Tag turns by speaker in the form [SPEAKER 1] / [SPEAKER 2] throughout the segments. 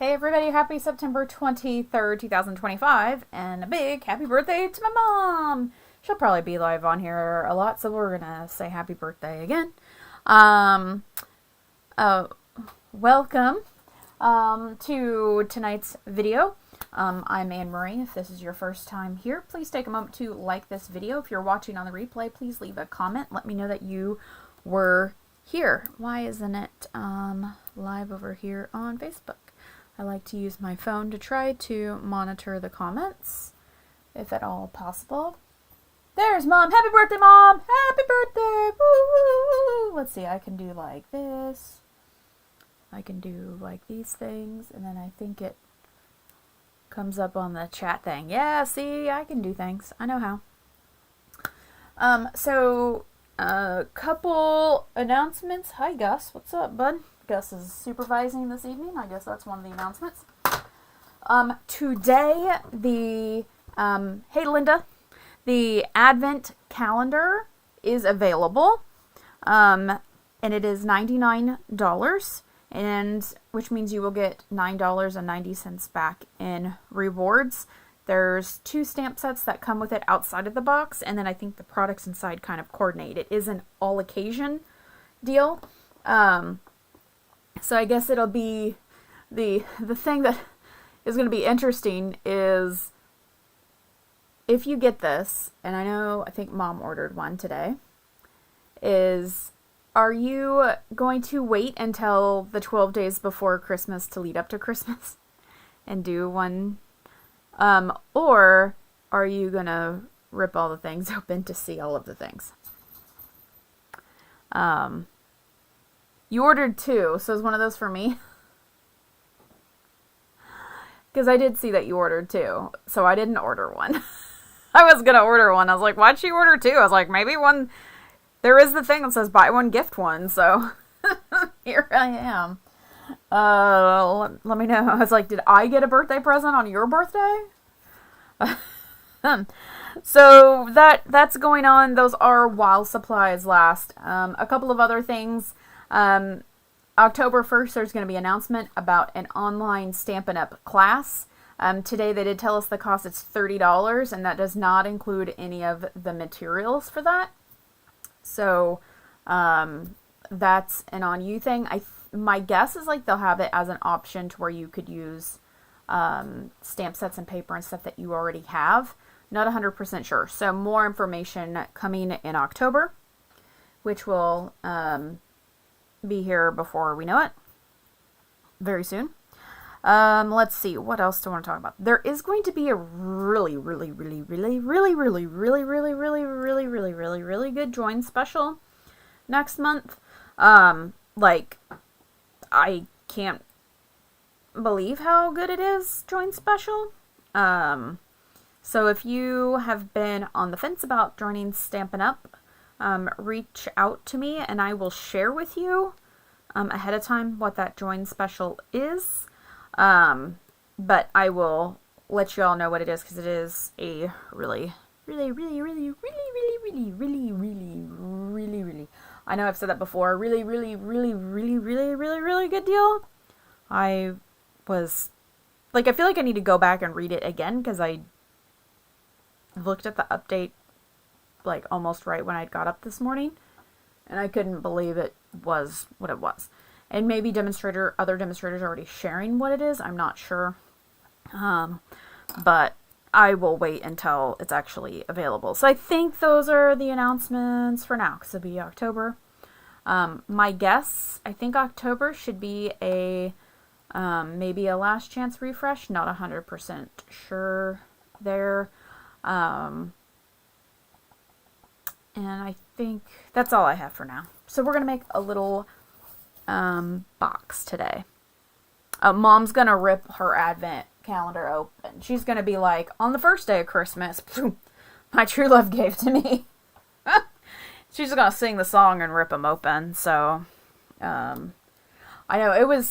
[SPEAKER 1] Hey everybody, happy September 23rd, 2025, and a big happy birthday to my mom! She'll probably be live on here a lot, so we're gonna say happy birthday again. Um, uh, Welcome to tonight's video. I'm Anne Marie. If this is your first time here, please take a moment to like this video. If you're watching on the replay, please leave a comment. Let me know that you were here. Why isn't it live over here on Facebook? I like to use my phone to try to monitor the comments, if at all possible. There's Mom! Happy birthday, Mom! Happy birthday! Woo! Let's see, I can do like this. I can do like these things, and then I think it comes up on the chat thing. Yeah, see, I can do things. I know how. Couple announcements. Hi, Gus. What's up, bud? Gus is supervising this evening. I guess that's one of the announcements. Today, hey Linda, the Advent calendar is available, and it is $99, and which means you will get $9.90 back in rewards. There's 2 stamp sets that come with it outside of the box, and then I think the products inside kind of coordinate. It is an all occasion deal. So I guess it'll be the thing that is going to be interesting is if you get this, and I think Mom ordered one today, are you going to wait until the 12 days before Christmas to lead up to Christmas and do one? Or are you going to rip all the things open to see all of the things? You ordered 2, so is one of those for me? Because I did see that you ordered 2, so I didn't order one. I was going to order one. I was like, why'd she order 2? I was like, maybe one... There is the thing that says buy one, gift one, so here I am. Let me know. I was like, did I get a birthday present on your birthday? So that's going on. Those are while supplies last. A couple of other things. October 1st, there's going to be an announcement about an online Stampinup class. Today they did tell us the cost is $30, and that does not include any of the materials for that. So that's an on you thing. My guess is like they'll have it as an option to where you could use stamp sets and paper and stuff that you already have. Not 100% sure. So more information coming in October, which will be here before we know it. Very soon. Let's see. What else do I want to talk about? There is going to be a really good join special next month. Like, I can't believe how good it is, join special. So if you have been on the fence about joining Stampinup, reach out to me and I will share with you ahead of time what that join special is. But I will let you all know what it is because it is a really, I know I've said that before, really good deal. I was, like, I feel like I need to go back and read it again because I looked at the update like almost right when I got up this morning and I couldn't believe it was what it was. And maybe other demonstrators are already sharing what it is. I'm not sure. But I will wait until it's actually available. So I think those are the announcements for now, because it'll be October. My guess, I think October should be maybe a last chance refresh. Not 100% sure there. And I think that's all I have for now. So we're going to make a little box today. Mom's going to rip her Advent calendar open. She's going to be like, on the first day of Christmas, my true love gave to me. She's just going to sing the song and rip them open. So, I know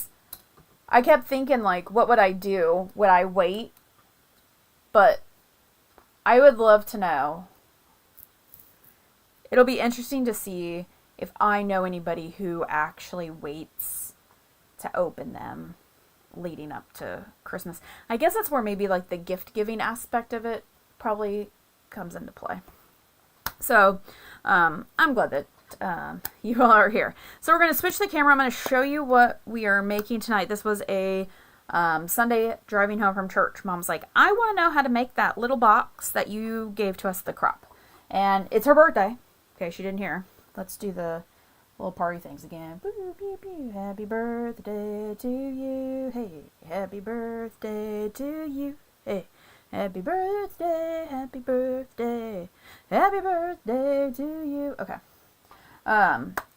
[SPEAKER 1] I kept thinking, like, what would I do? Would I wait? But I would love to know. It'll be interesting to see if I know anybody who actually waits to open them. leading up to Christmas. I guess that's where maybe like the gift giving aspect of it probably comes into play. So I'm glad that you all are here. So we're going to switch the camera. I'm going to show you what we are making tonight. This was a Sunday driving home from church. Mom's like, I want to know how to make that little box that you gave to us at the crop. And it's her birthday. Okay, she didn't hear. Let's do the little party things again. Boo, boo, boo. Happy birthday to you. Hey, happy birthday to you. Hey, happy birthday, happy birthday, happy birthday to you. Okay.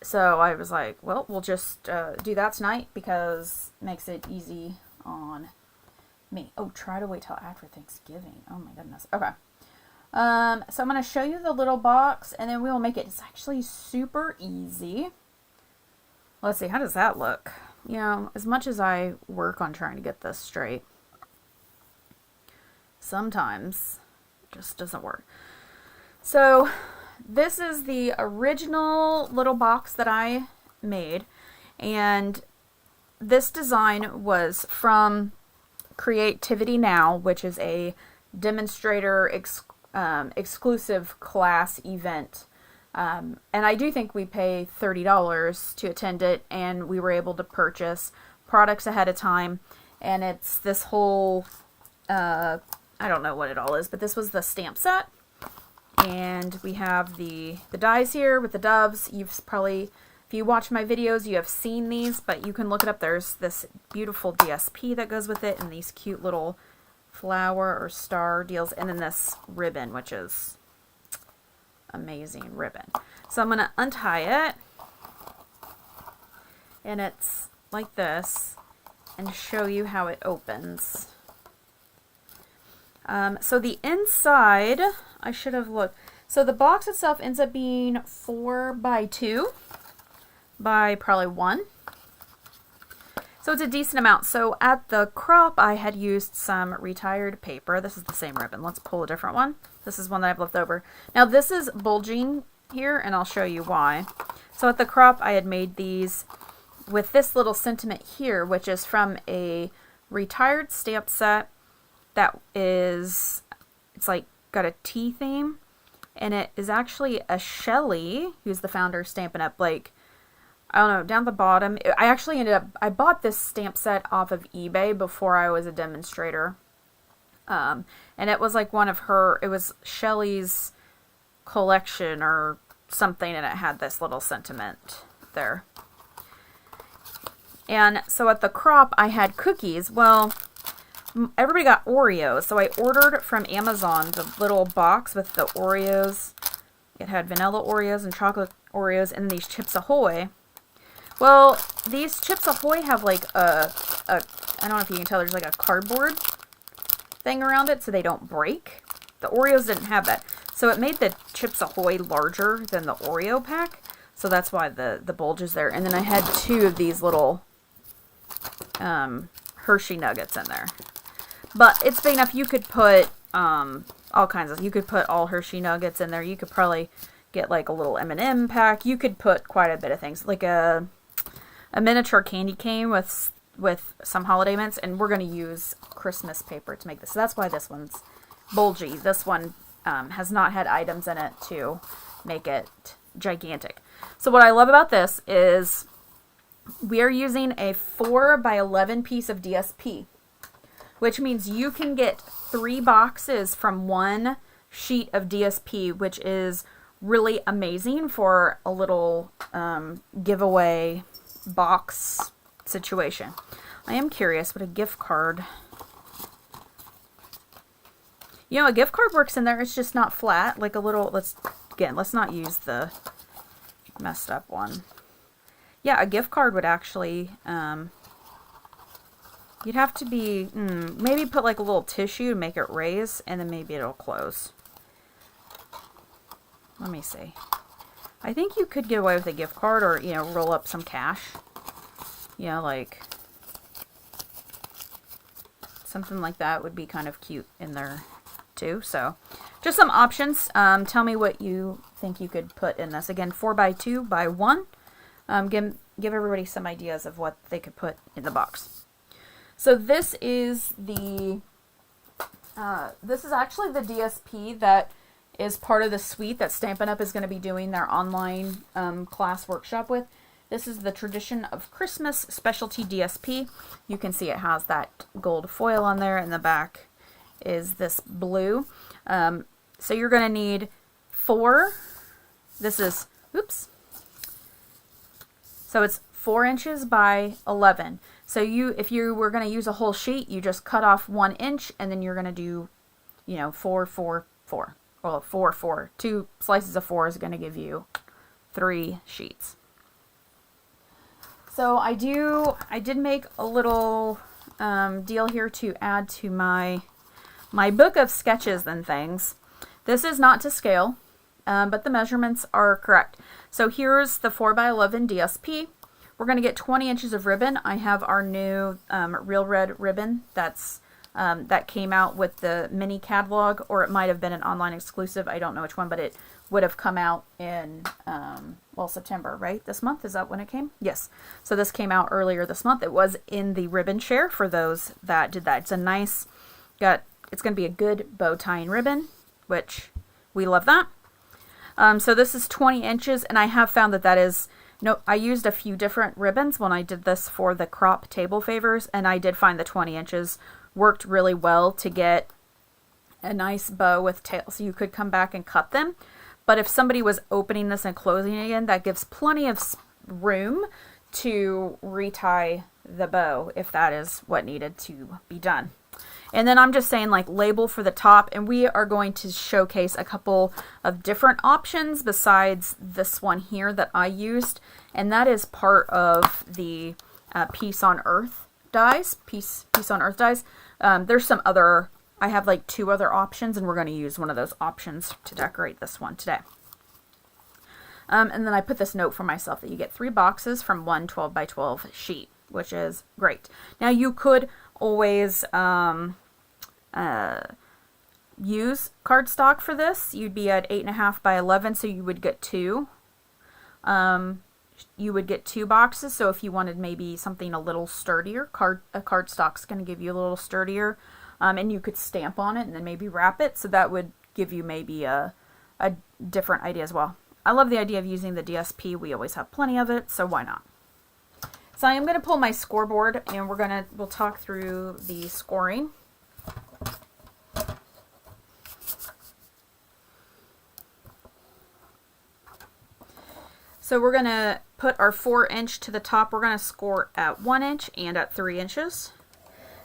[SPEAKER 1] So I was like, well, we'll just do that tonight because it makes it easy on me. Oh, try to wait till after Thanksgiving. Oh my goodness. Okay. So I'm going to show you the little box and then we will make it. It's actually super easy. Let's see. How does that look? You know, as much as I work on trying to get this straight, sometimes it just doesn't work. So this is the original little box that I made. And this design was from Creativity Now, which is a demonstrator exclusive class event. And I do think we pay $30 to attend it, and we were able to purchase products ahead of time. And it's this whole, I don't know what it all is, but this was the stamp set. And we have the dies here with the doves. You've probably, if you watch my videos, you have seen these, but you can look it up. There's this beautiful DSP that goes with it, and these cute little flower or star deals, and then this ribbon, which is amazing ribbon. So I'm going to untie it, and it's like this, and show you how it opens. So the inside, I should have looked. So the box itself ends up being 4x2 by probably 1. So it's a decent amount. So at the crop, I had used some retired paper. This is the same ribbon. Let's pull a different one. This is one that I've left over. Now this is bulging here, and I'll show you why. So at the crop, I had made these with this little sentiment here, which is from a retired stamp set that is, it's like got a T theme, and it is actually a Shelley, who's the founder of Stampinup, like, I don't know, down the bottom. I actually I bought this stamp set off of eBay before I was a demonstrator. And it was like one of her, it was Shelley's collection or something, and it had this little sentiment there. And so at the crop, I had cookies. Well, everybody got Oreos, so I ordered from Amazon the little box with the Oreos. It had vanilla Oreos and chocolate Oreos and these Chips Ahoy. Well, these Chips Ahoy have like I don't know if you can tell, there's like a cardboard thing around it so they don't break. The Oreos didn't have that. So it made the Chips Ahoy larger than the Oreo pack. So that's why the bulge is there. And then I had 2 of these little Hershey nuggets in there. But it's big enough. You could put all kinds of, you could put all Hershey nuggets in there. You could probably get like a little M&M pack. You could put quite a bit of things, like a miniature candy cane with some holiday mints, and we're going to use Christmas paper to make this. So that's why this one's bulgy. This one has not had items in it to make it gigantic. So what I love about this is we are using a 4x11 piece of DSP, which means you can get 3 boxes from one sheet of DSP, which is really amazing for a little giveaway box situation. I am curious what a gift card, you know, a gift card works in there. It's just not flat, like a little, let's not use the messed up one. Yeah, a gift card would actually, you'd have to be, maybe put like a little tissue to make it raise, and then maybe it'll close. Let me see. I think you could get away with a gift card, or, you know, roll up some cash. You know, like something like that would be kind of cute in there too. So just some options. Tell me what you think you could put in this. Again, 4x2 by 1. Give everybody some ideas of what they could put in the box. So this is the, this is actually the DSP that is part of the suite that Stampin' Up! Is going to be doing their online class workshop with. This is the Tradition of Christmas Specialty DSP. You can see it has that gold foil on there, and the back is this blue. So you're going to need 4. This is, oops. So it's 4 inches by 11. So if you were going to use a whole sheet, you just cut off 1 inch, and then you're going to do, 4, 4, 4. Well, 4, 4. 2 slices of 4 is going to give you 3 sheets. So I did make a little deal here to add to my book of sketches and things. This is not to scale, but the measurements are correct. So here's the 4x11 DSP. We're going to get 20 inches of ribbon. I have our new Real Red ribbon that came out with the mini catalog, or it might have been an online exclusive. I don't know which one, but it would have come out in, September, right? This month? Is that when it came? Yes. So this came out earlier this month. It was in the ribbon share for those that did that. It's a nice, it's going to be a good bow tying ribbon, which we love that. So this is 20 inches, and I have found that is, I used a few different ribbons when I did this for the crop table favors, and I did find the 20 inches worked really well to get a nice bow with tails. So you could come back and cut them. But if somebody was opening this and closing it again, that gives plenty of room to retie the bow if that is what needed to be done. And then I'm just saying, like, label for the top, and we are going to showcase a couple of different options besides this one here that I used, and that is part of the Peace on Earth dies. Peace on Earth dies. There's some other, I have like 2 other options, and we're going to use one of those options to decorate this one today. And then I put this note for myself that you get 3 boxes from one 12x12 sheet, which is great. Now you could always use cardstock for this. You'd be at 8.5 by 11, so you would get 2. You would get 2 boxes. So if you wanted maybe something a little sturdier, a cardstock's going to give you a little sturdier, and you could stamp on it and then maybe wrap it. So that would give you maybe a different idea as well. I love the idea of using the DSP. We always have plenty of it, so why not? So I am going to pull my scoreboard, and we'll talk through the scoring. So we're going to put our 4 inch to the top. We're going to score at 1 inch and at 3 inches.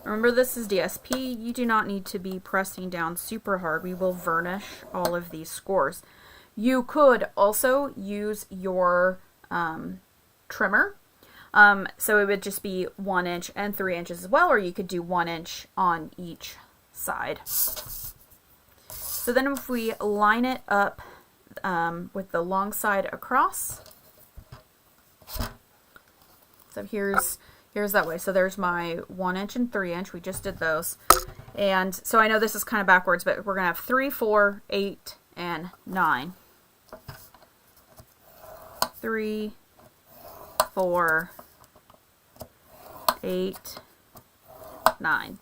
[SPEAKER 1] Remember, this is DSP. You do not need to be pressing down super hard. We will varnish all of these scores. You could also use your trimmer. So it would just be 1 inch and 3 inches as well, or you could do 1 inch on each side. So then if we line it up with the long side across, so here's that way. So there's my 1 inch and 3 inch. We just did those. And so I know this is kind of backwards, but we're going to have 3, 4, 8, and 9. 3, 4, 8, 9.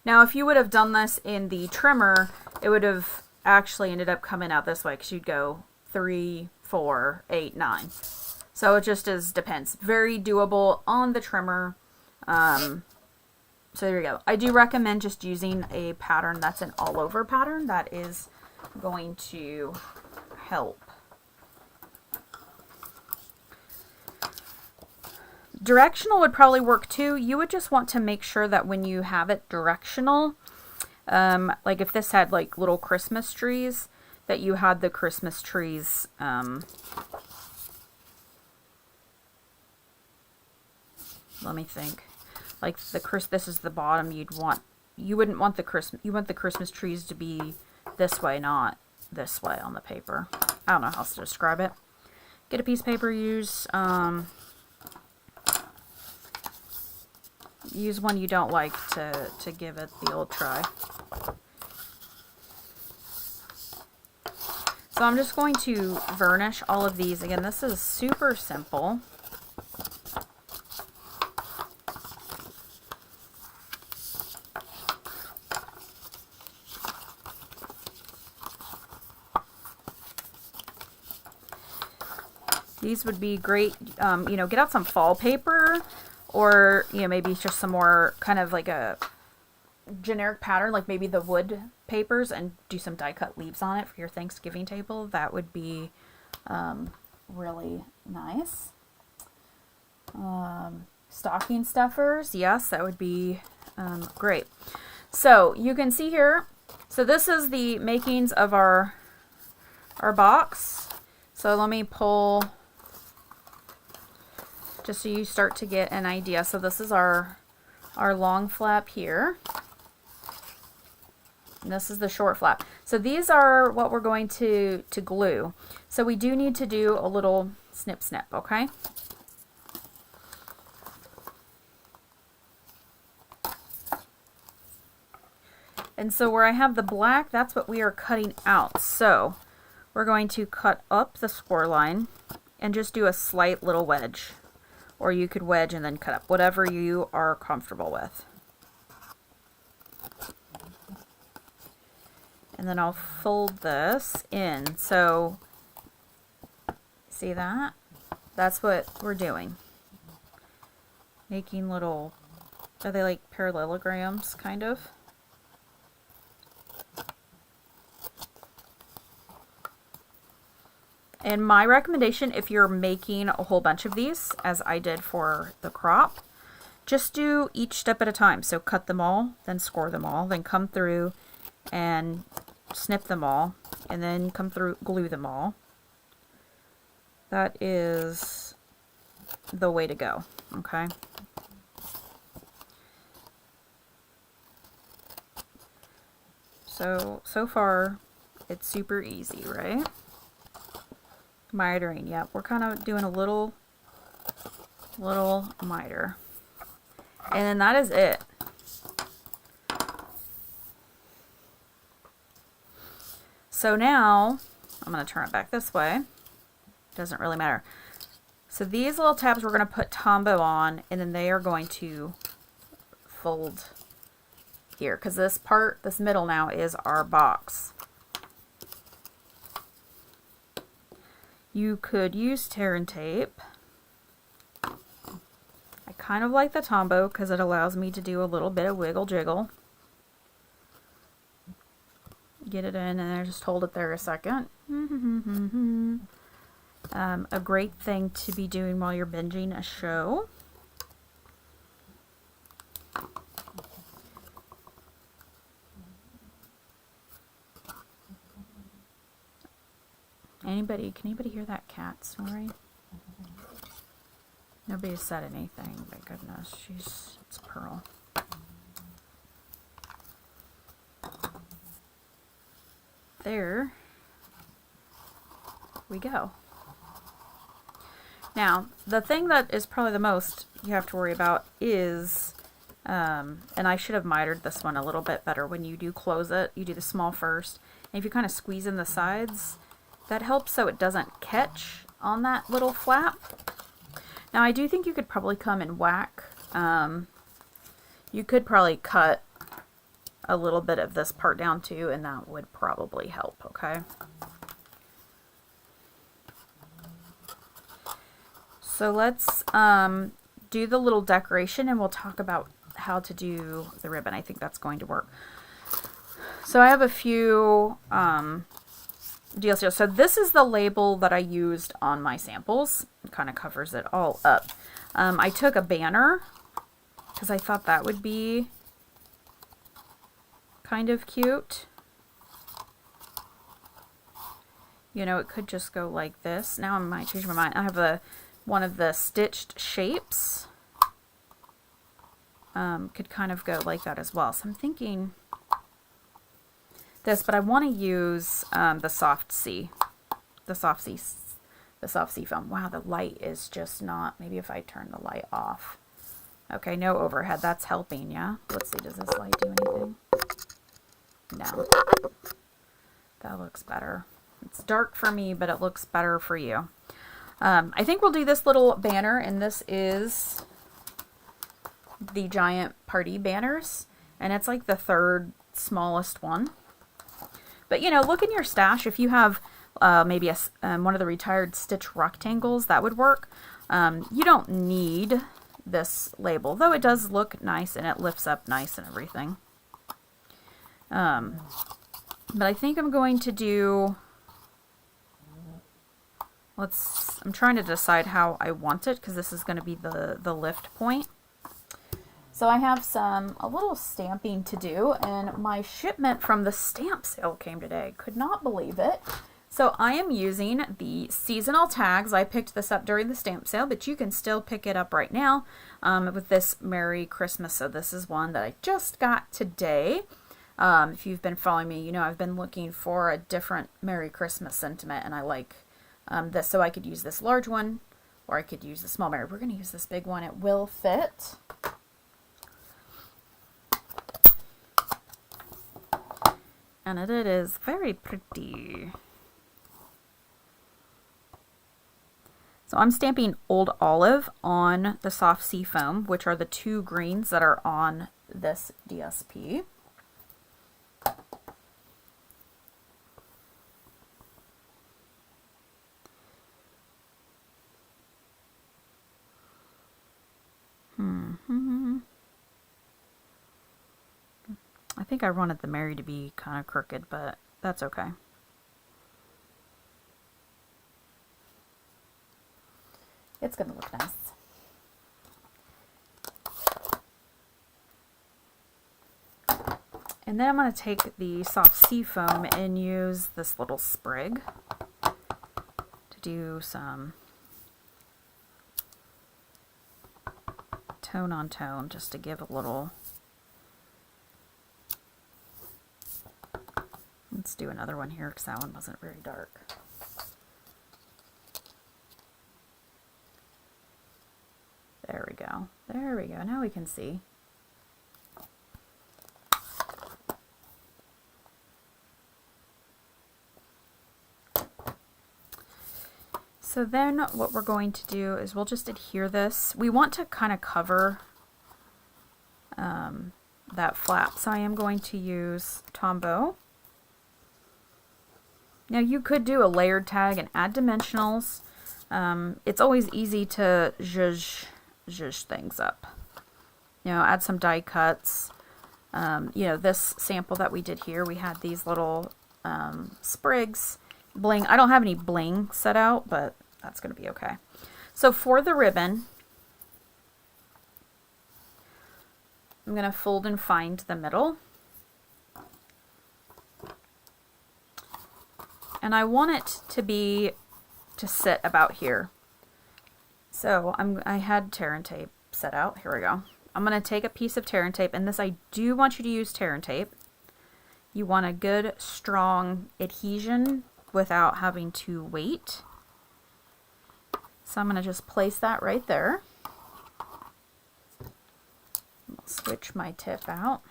[SPEAKER 1] Now, if you would have done this in the trimmer, it would have actually ended up coming out this way, because you'd go 3, 4, 8, 9. So it just depends. Very doable on the trimmer. So there you go. I do recommend just using a pattern that's an all-over pattern. That is going to help. Directional would probably work too. You would just want to make sure that when you have it directional, like if this had like little Christmas trees, that you had the Christmas trees, let me think, like this is the bottom. You wouldn't want the Christmas trees to be this way, not this way on the paper. I don't know how else to describe it. Get a piece of paper, use one you don't like to give it the old try. So I'm just going to varnish all of these. Again, this is super simple. These would be great, you know, get out some fall paper, or, you know, maybe just some more kind of like a generic pattern, like maybe the wood papers, and do some die cut leaves on it for your Thanksgiving table. That would be really nice. Stocking stuffers, yes, that would be great. So you can see here, so this is the makings of our box. So let me pull, just so you start to get an idea. So this is our long flap here. And this is the short flap. So these are what we're going to glue. So we do need to do a little snip snip, okay? And so where I have the black, that's what we are cutting out. So we're going to cut up the score line and just do a slight little wedge. Or you could wedge and then cut up, whatever you are comfortable with. And then I'll fold this in. So, see that? That's what we're doing. Making little, are they like parallelograms, kind of? And my recommendation, if you're making a whole bunch of these, as I did for the crop, just do each step at a time. So cut them all, then score them all, then come through and snip them all, and then come through, glue them all. That is the way to go, okay? So far, it's super easy, right? Mitering, yep. We're kind of doing a little miter. And then that is it. So now, I'm going to turn it back this way. Doesn't really matter. So these little tabs we're going to put Tombow on, and then they are going to fold here. Because this part, this middle now, is our box. You could use tear and tape. I kind of like the Tombow because it allows me to do a little bit of wiggle jiggle. Get it in and then just hold it there a second. A great thing to be doing while you're binging a show. Can anybody hear that cat snoring? Nobody said anything, my goodness. It's Pearl. There we go. Now, the thing that is probably the most you have to worry about is, and I should have mitered this one a little bit better. When you do close it, you do the small first. And if you kind of squeeze in the sides, that helps so it doesn't catch on that little flap. Now, I do think you could probably come and whack. You could probably cut a little bit of this part down too, and that would probably help, okay? So let's do the little decoration, and we'll talk about how to do the ribbon. I think that's going to work. So I have a few deals here. So this is the label that I used on my samples. It kind of covers it all up. I took a banner because I thought that would be kind of cute. You know, it could just go like this. Now I might change my mind. I have one of the stitched shapes. Could kind of go like that as well. So I'm thinking this, but I want to use the soft sea foam. Wow, the light is just not. Maybe if I turn the light off. Okay, no overhead. That's helping, yeah. Let's see. Does this light do anything? No. That looks better. It's dark for me, but it looks better for you. I think we'll do this little banner, and this is the giant party banners, and it's like the third smallest one. But you know, look in your stash if you have maybe one of the retired stitch rectangles, that would work. You don't need this label, though it does look nice and it lifts up nice and everything. But I think I'm going to do, I'm trying to decide how I want it, because this is going to be the lift point. So I have a little stamping to do, and my shipment from the stamp sale came today. Could not believe it. So I am using the seasonal tags. I picked this up during the stamp sale, but you can still pick it up right now with this Merry Christmas. So this is one that I just got today. If you've been following me, you know I've been looking for a different Merry Christmas sentiment, and I like this. So I could use this large one, or I could use the small Merry. We're going to use this big one. It will fit. And it is very pretty. So I'm stamping Old Olive on the soft sea foam, which are the two greens that are on this DSP. I think I wanted the Mary to be kind of crooked, but that's okay. It's going to look nice. And then I'm going to take the soft sea foam and use this little sprig to do some tone on tone, just to give a little. Let's do another one here, because that one wasn't very dark. There we go. There we go. Now we can see. So then what we're going to do is we'll just adhere this. We want to kind of cover that flap, so I am going to use Tombow. Now you could do a layered tag and add dimensionals. It's always easy to zhuzh things up. You know, add some die cuts. You know, this sample that we did here, we had these little sprigs. Bling. I don't have any bling set out, but that's going to be okay. So for the ribbon, I'm going to fold and find the middle. And I want it to sit about here. So I had tear and tape set out. Here we go. I'm going to take a piece of tear and tape, and this, I do want you to use tear and tape. You want a good, strong adhesion without having to wait. So I'm going to just place that right there. I'll switch my tip out.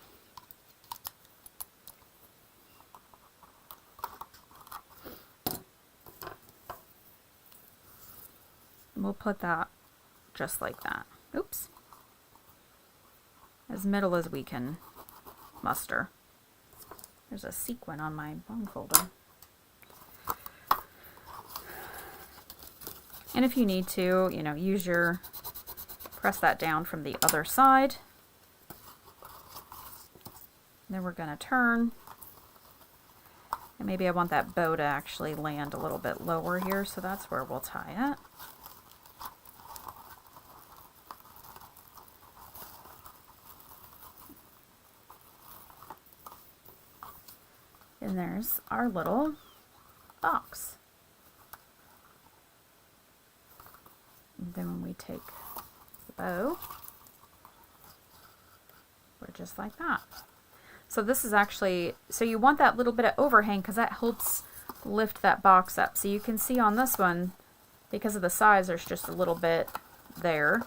[SPEAKER 1] We'll put that just like that. Oops. As middle as we can muster. There's a sequin on my bone folder. And if you need to, you know, press that down from the other side. Then we're going to turn. And maybe I want that bow to actually land a little bit lower here, so that's where we'll tie it. And there's our little box. And then when we take the bow, we're just like that. So this is actually, so you want that little bit of overhang because that helps lift that box up. So you can see on this one, because of the size, there's just a little bit there.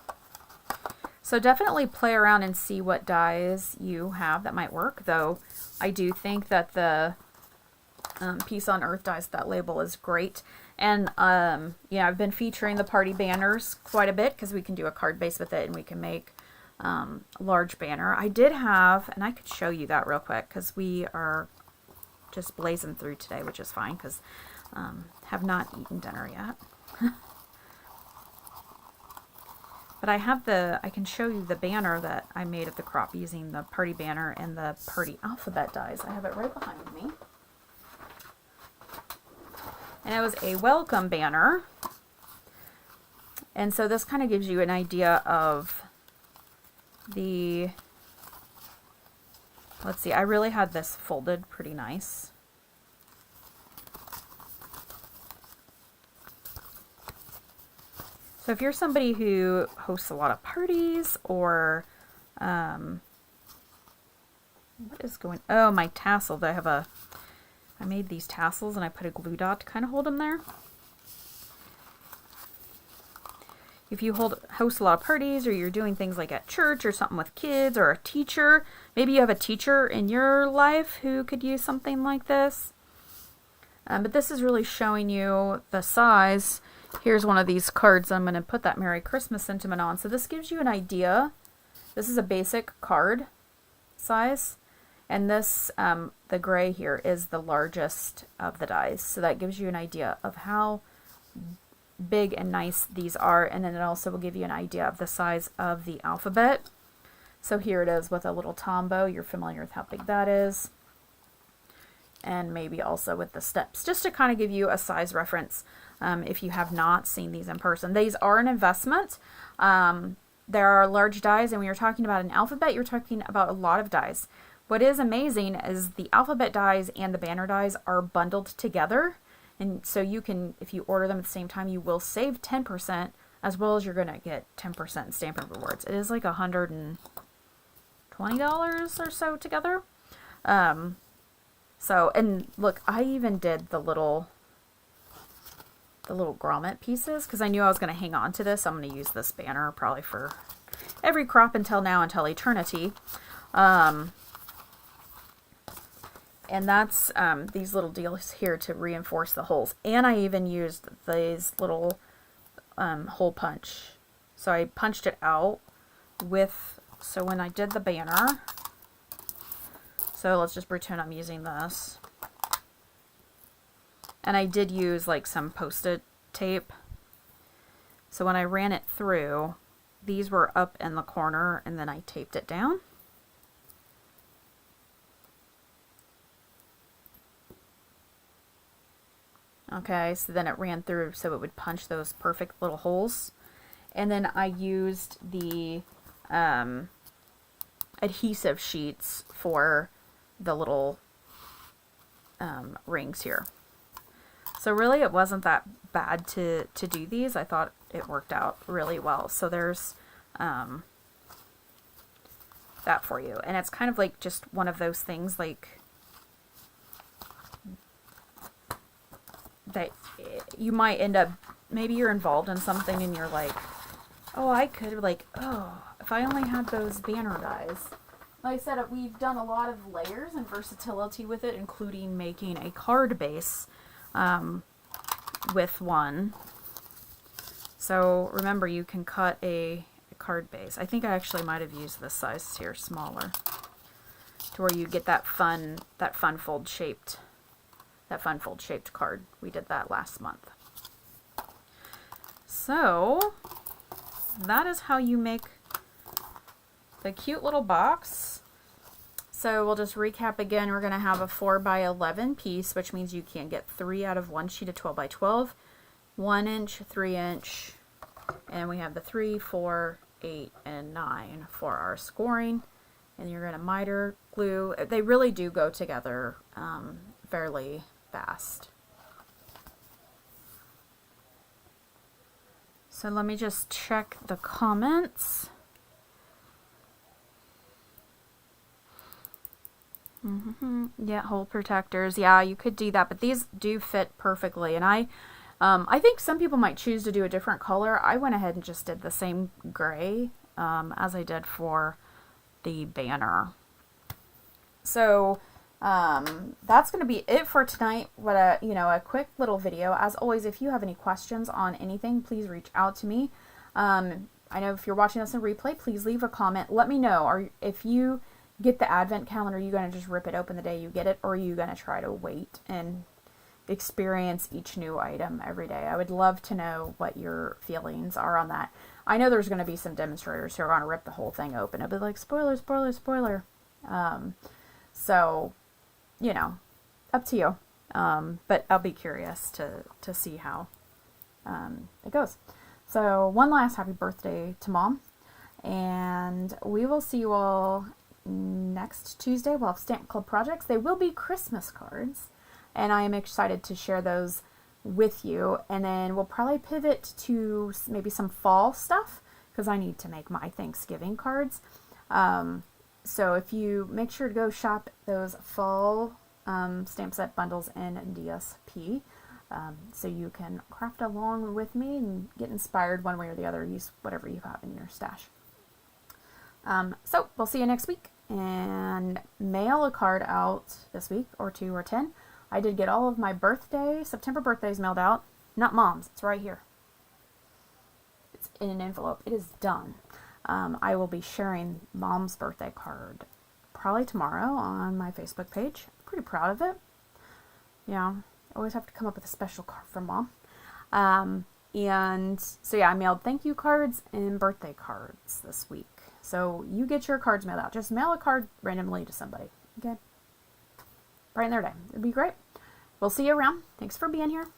[SPEAKER 1] So definitely play around and see what dies you have that might work, though I do think that the Peace on Earth dies, that label is great. And yeah, I've been featuring the party banners quite a bit because we can do a card base with it and we can make a large banner. I did have, and I could show you that real quick because we are just blazing through today, which is fine because Have not eaten dinner yet. But I can show you the banner that I made at the crop using the party banner and the party alphabet dies. I have it right behind me. And it was a welcome banner. And so this kind of gives you an idea of the, let's see, I really had this folded pretty nice. So if you're somebody who hosts a lot of parties or, what is going, oh, my tassel, I made these tassels and I put a glue dot to kind of hold them there. If you host a lot of parties or you're doing things like at church or something with kids or a teacher, maybe you have a teacher in your life who could use something like this. But this is really showing you the size. Here's one of these cards I'm going to put that Merry Christmas sentiment on. So this gives you an idea. This is a basic card size. And this, the gray here, is the largest of the dies. So that gives you an idea of how big and nice these are. And then it also will give you an idea of the size of the alphabet. So here it is with a little tombow. You're familiar with how big that is. And maybe also with the steps, just to kind of give you a size reference if you have not seen these in person. These are an investment. There are large dies, and when you're talking about an alphabet, you're talking about a lot of dies. What is amazing is the alphabet dies and the banner dies are bundled together, and so you can, if you order them at the same time, you will save 10%, as well as you're going to get 10% in Stampin' Rewards. It is like $120 or so together. So, and look, I even did the little grommet pieces because I knew I was going to hang on to this. I'm going to use this banner probably for every crop until now, until eternity. And that's these little deals here to reinforce the holes. And I even used these little hole punch. So I punched it out with, so when I did the banner, so let's just pretend I'm using this. And I did use like some Post-it tape. So when I ran it through, these were up in the corner and then I taped it down. Okay, so then it ran through so it would punch those perfect little holes. And then I used the adhesive sheets for the little rings here. So really it wasn't that bad to do these. I thought it worked out really well. So there's that for you. And it's kind of like just one of those things like that you might end up, maybe you're involved in something and you're like, oh, I could, like, oh, if I only had those banner dies. Like I said, we've done a lot of layers and versatility with it, including making a card base with one. So remember, you can cut a card base. I think I actually might have used this size here, smaller, to where you get that fun fold shaped card. We did that last month. So that is how you make the cute little box. So we'll just recap again. We're going to have a 4x11 piece, which means you can get 3 out of one sheet of 12x12, 1 inch, 3 inch, and we have the 3, 4, 8, and 9 for our scoring. And you're going to miter glue. They really do go together fairly fast. So let me just check the comments. Yeah, hole protectors. Yeah, you could do that, but these do fit perfectly. And I think some people might choose to do a different color. I went ahead and just did the same gray as I did for the banner. So that's going to be it for tonight. What a quick little video. As always, if you have any questions on anything, please reach out to me. I know if you're watching this in replay, please leave a comment. Let me know. Or if you get the advent calendar, are you going to just rip it open the day you get it, or are you going to try to wait and experience each new item every day. I would love to know what your feelings are on that. I know there's going to be some demonstrators who are going to rip the whole thing open. It'll be like, spoiler, spoiler, spoiler. So, you know, up to you. But I'll be curious to see how it goes. So one last happy birthday to Mom. And we will see you all next Tuesday. We'll have Stamp Club projects. They will be Christmas cards. And I am excited to share those with you. And then we'll probably pivot to maybe some fall stuff because I need to make my Thanksgiving cards. So if you make sure to go shop those fall stamp set bundles in DSP, so you can craft along with me and get inspired one way or the other. Use whatever you have in your stash. So we'll see you next week, and mail a card out this week, or 2 or 10. I did get all of my September birthdays mailed out. Not Mom's, it's right here. It's in an envelope. It is done. I will be sharing Mom's birthday card probably tomorrow on my Facebook page. Pretty proud of it. Yeah, I always have to come up with a special card for Mom. And so yeah, I mailed thank you cards and birthday cards this week. So you get your cards mailed out. Just mail a card randomly to somebody. Okay? Right in their day. It'd be great. We'll see you around. Thanks for being here.